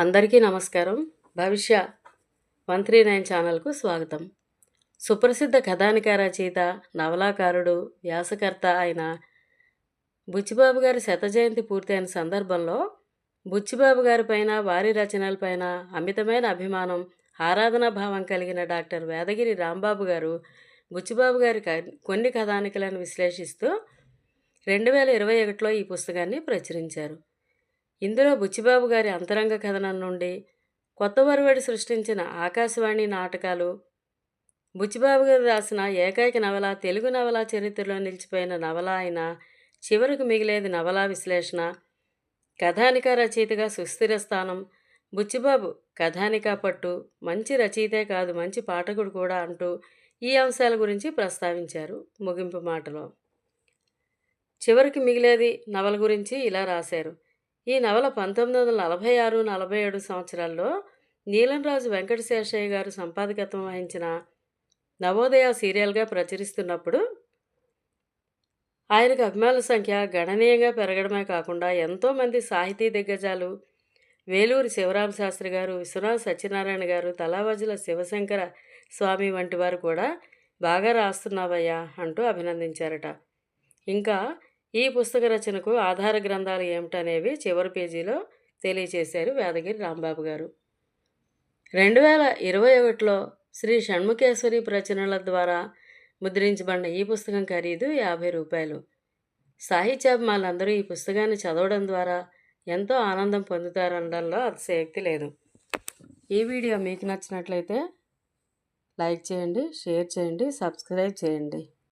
అందరికీ నమస్కారం. భవిష్య 139 ఛానల్కు స్వాగతం. సుప్రసిద్ధ కథానిక రచయిత, నవలాకారుడు, వ్యాసకర్త అయిన బుచ్చిబాబు గారి శత జయంతి పూర్తయిన సందర్భంలో బుచ్చిబాబు గారిపైన, వారి రచనలపైన అమితమైన అభిమానం, ఆరాధనా భావం కలిగిన డాక్టర్ వేదగిరి రాంబాబు గారు బుచ్చిబాబు గారి కొన్ని కథానికలను విశ్లేషిస్తూ 2021లో ఈ పుస్తకాన్ని ప్రచురించారు. ఇందులో బుచ్చిబాబు గారి అంతరంగ కథనం నుండి కొత్త వరవడి సృష్టించిన ఆకాశవాణి నాటకాలు, బుచ్చిబాబు గారు రాసిన ఏకైక నవల, తెలుగు నవల చరిత్రలో నిలిచిపోయిన నవల అయిన చివరకు మిగిలేది నవలా విశ్లేషణ, కథానిక రచయితగా సుస్థిర స్థానం, బుచ్చిబాబు కథానిక పట్టు, మంచి రచయితే కాదు మంచి పాఠకుడు కూడా అంటూ ఈ అంశాల గురించి ప్రస్తావించారు. ముగింపు మాటలో చివరికి మిగిలేది నవల గురించి ఇలా రాశారు. ఈ నవల 1946-47 సంవత్సరాల్లో నీలంరాజు వెంకటశేషయ్య గారు సంపాదకత్వం వహించిన నవోదయ సీరియల్గా ప్రచురిస్తున్నప్పుడు ఆయనకు అభిమానుల సంఖ్య గణనీయంగా పెరగడమే కాకుండా ఎంతోమంది సాహితీ దిగ్గజాలు, వేలూరి శివరామ శాస్త్రి గారు, విశ్వనాథ సత్యనారాయణ గారు, తలావజుల శివశంకర స్వామి వంటి వారు కూడా బాగా రాస్తున్నావయ్యా అంటూ అభినందించారట. ఇంకా ఈ పుస్తక రచనకు ఆధార గ్రంథాలు ఏమిటనేవి చివరి పేజీలో తెలియచేశారు వేదగిరి రాంబాబు గారు. 2021లో శ్రీ షణ్ముఖేశ్వరి ప్రచురణల ద్వారా ముద్రించబడిన ఈ పుస్తకం ఖరీదు 50 రూపాయలు. సాహిత్యాభిమానులందరూ ఈ పుస్తకాన్ని చదవడం ద్వారా ఎంతో ఆనందం పొందుతారనడంలో అతిశయోక్తి లేదు. ఈ వీడియో మీకు నచ్చినట్లయితే లైక్ చేయండి, షేర్ చేయండి, సబ్స్క్రైబ్ చేయండి.